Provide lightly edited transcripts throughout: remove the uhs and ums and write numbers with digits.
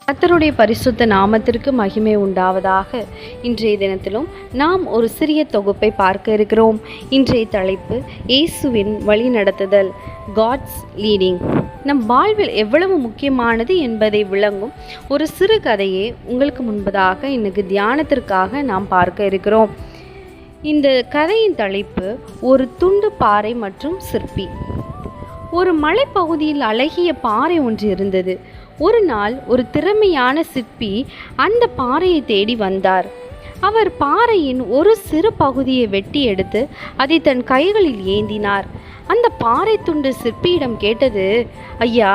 கர்த்தருடைய பரிசுத்த நாமத்திற்கு மகிமை உண்டாவதாக. இன்றைய தினத்திலும் நாம் ஒரு சிறிய தொகுப்பை பார்க்க இருக்கிறோம். இன்றைய தலைப்பு இயேசுவின் வழி நடத்துதல், காட்ஸ் லீடிங். நம் வாழ்வில் எவ்வளவு முக்கியமானது என்பதை விளங்கும் ஒரு சிறு கதையை உங்களுக்கு முன்பதாக இன்னைக்கு தியானத்திற்காக நாம் பார்க்க இருக்கிறோம். இந்த கதையின் தலைப்பு ஒரு துண்டு பாறை மற்றும் சிற்பி. ஒரு மலைப்பகுதியில் அழகிய பாறை ஒன்று இருந்தது. ஒரு நாள் ஒரு திறமையான சிற்பி அந்த பாறையை தேடி வந்தார். அவர் பாறையின் ஒரு சிறு பகுதியை வெட்டி எடுத்து அதை தன் கைகளில் ஏந்தினார். அந்த பாறை துண்டு சிற்பியிடம் கேட்டது, ஐயா,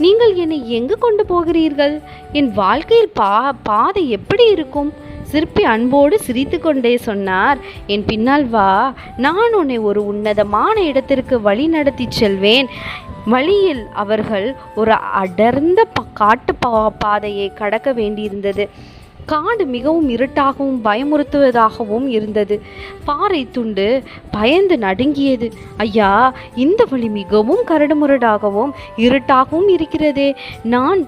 நீங்கள் என்னை எங்கு கொண்டு போகிறீர்கள்? என் வாழ்க்கையில் பாதை எப்படி இருக்கும்? சிற்பி அன்போடு சிரித்து கொண்டே சொன்னார், என் பின்னால் வா, நான் உன்னை ஒரு உன்னதமான இடத்திற்கு வழி நடத்தி செல்வேன். வழியில் அவர்கள் ஒரு அடர்ந்த காட்டு பாதையை கடக்க வேண்டியிருந்தது. காடு மிகவும் இருட்டாகவும் பயமுறுத்துவதாகவும் இருந்தது. பாறை துண்டு பயந்து நடுங்கியது. ஐயா, இந்த வழி மிகவும் கரடுமுரடாகவும் இருட்டாகவும் இருக்கிறதே, நாம்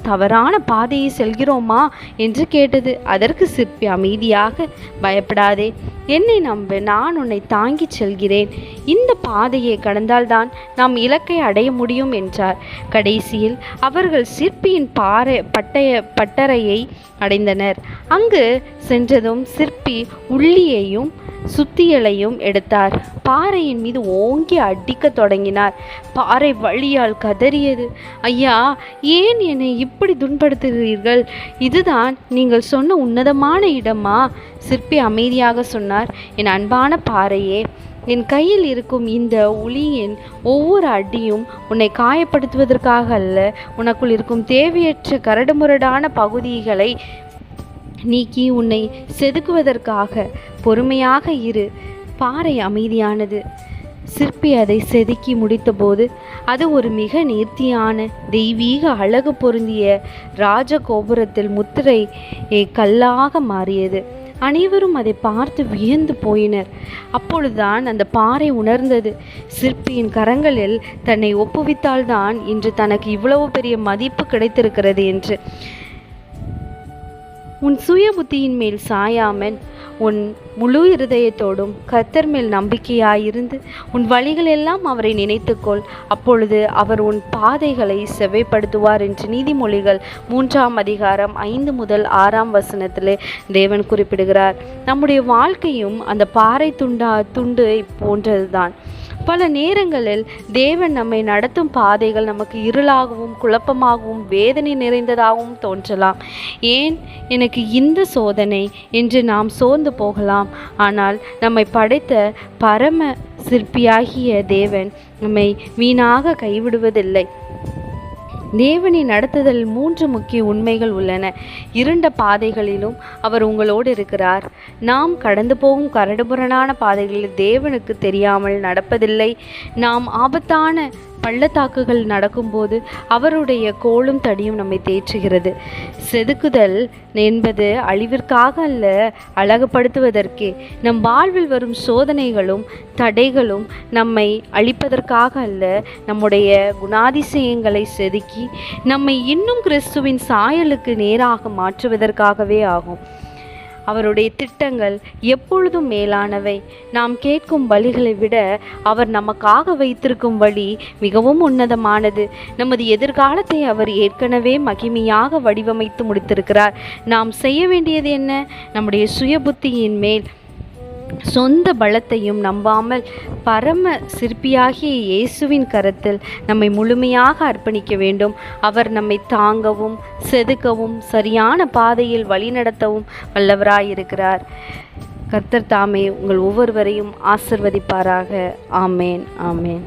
தவறான பாதையை செல்கிறோமா என்று கேட்டது. அதற்கு சிற்பி அமைதியாக, பயப்படாதே, என்னை நம்பு, நான் உன்னை தாங்கி செல்கிறேன். இந்த பாதையை கடந்தால்தான் நாம் இலக்கை அடைய முடியும் என்றார். கடைசியில் அவர்கள் சிற்பியின் பட்டறையை அடைந்தனர். அங்கு சென்றதும் சிற்பி உள்ளியையும் சுத்தியலையும் எடுத்தார். பாறையின் மீது ஓங்கி அடிக்க தொடங்கினார். பாறை வழியால் கதறியது, ஐயா, ஏன் என்னை இப்படி துன்படுத்துகிறீர்கள்? இதுதான் நீங்கள் சொன்ன உன்னதமான இடமா? சிற்பி அமைதியாக சொன்னார், என் அன்பான பாறையே, என் கையில் இருக்கும் இந்த உளியின் ஒவ்வொரு அடியும் உன்னை காயப்படுத்துவதற்காக அல்ல, உனக்குள் இருக்கும் தேவையற்ற கரடுமுரடான பகுதிகளை நீக்கி உன்னை செதுக்குவதற்காக. பொறுமையாக இரு. பாறை அமைதியானது. சிற்பி அதை செதுக்கி முடித்தபோது அது ஒரு மிக நேர்த்தியான தெய்வீக அழகு பொருந்திய ராஜகோபுரத்தில் முத்திரை கல்லாக மாறியது. அனைவரும் அதை பார்த்து வியந்து போயினர். அப்பொழுதுதான் அந்த பாறை உணர்ந்தது, சிற்பியின் கரங்களில் தன்னை ஒப்புவித்தால்தான் இன்று தனக்கு இவ்வளவு பெரிய மதிப்பு கிடைத்திருக்கிறது என்று. உன் சுய புத்தியின் மேல் சாயாமல் உன் முழு இருதயத்தோடும் கர்த்தர் மேல் நம்பிக்கையாயிருந்து உன் வழிகளெல்லாம் அவரை நினைத்துக்கொள். அப்பொழுது அவர் உன் பாதைகளை செவ்வைப்படுத்துவார் என்று நீதிமொழிகள் 3ஆம் அதிகாரம் 5 முதல் 6ஆம் வசனத்திலே தேவன் குறிப்பிடுகிறார். நம்முடைய வாழ்க்கையும் அந்த பாறை துண்டு போன்றதுதான். பல நேரங்களில் தேவன் நம்மை நடத்தும் பாதைகள் நமக்கு இருளாகவும் குழப்பமாகவும் வேதனை நிறைந்ததாகவும் தோன்றலாம். ஏன் எனக்கு இந்த சோதனை என்று நாம் சோர்ந்து போகலாம். ஆனால் நம்மை படைத்த பரம சிற்பியாகிய தேவன் நம்மை வீணாக கைவிடுவதில்லை. தேவனின் நடத்துதல் 3 முக்கிய உண்மைகள் உள்ளன. இருண்ட பாதைகளிலும் அவர் உங்களோடு இருக்கிறார். நாம் கடந்து போகும் கரடுமுரடான பாதைகளில் தேவனுக்கு தெரியாமல் நடப்பதில்லை. நாம் ஆபத்தான பள்ளத்தாக்குகள் நடக்கும்போது அவருடைய கோலும் தடியும் நம்மை தேற்றுகிறது. செதுக்குதல் என்பது அழிவிற்காக அல்ல, அழகுபடுத்துவதற்கே. நம் வாழ்வில் வரும் சோதனைகளும் தடைகளும் நம்மை அழிப்பதற்காக அல்ல, நம்முடைய குணாதிசயங்களை செதுக்கி நம்மை இன்னும் கிறிஸ்துவின் சாயலுக்கு நேராக மாற்றுவதற்காகவே ஆகும். அவருடைய திட்டங்கள் எப்பொழுதும் மேலானவை. நாம் கேட்கும் வழிகளை விட அவர் நமக்காக வைத்திருக்கும் வழி மிகவும் உன்னதமானது. நமது எதிர்காலத்தை அவர் ஏற்கனவே மகிமையாக வடிவமைத்து முடித்திருக்கிறார். நாம் செய்ய வேண்டியது என்ன? நம்முடைய சுய புத்தியின் மேல் சொந்த பலத்தையும் நம்பாமல் பரம சிற்பியாகிய இயேசுவின் கரத்தில் நம்மை முழுமையாக அர்ப்பணிக்க வேண்டும். அவர் நம்மை தாங்கவும் செதுக்கவும் சரியான பாதையில் வழிநடத்தவும் வல்லவராயிருக்கிறார். கர்த்தர் தாமே உங்கள் ஒவ்வொருவரையும் ஆசிர்வதிப்பாராக. ஆமேன், ஆமேன்.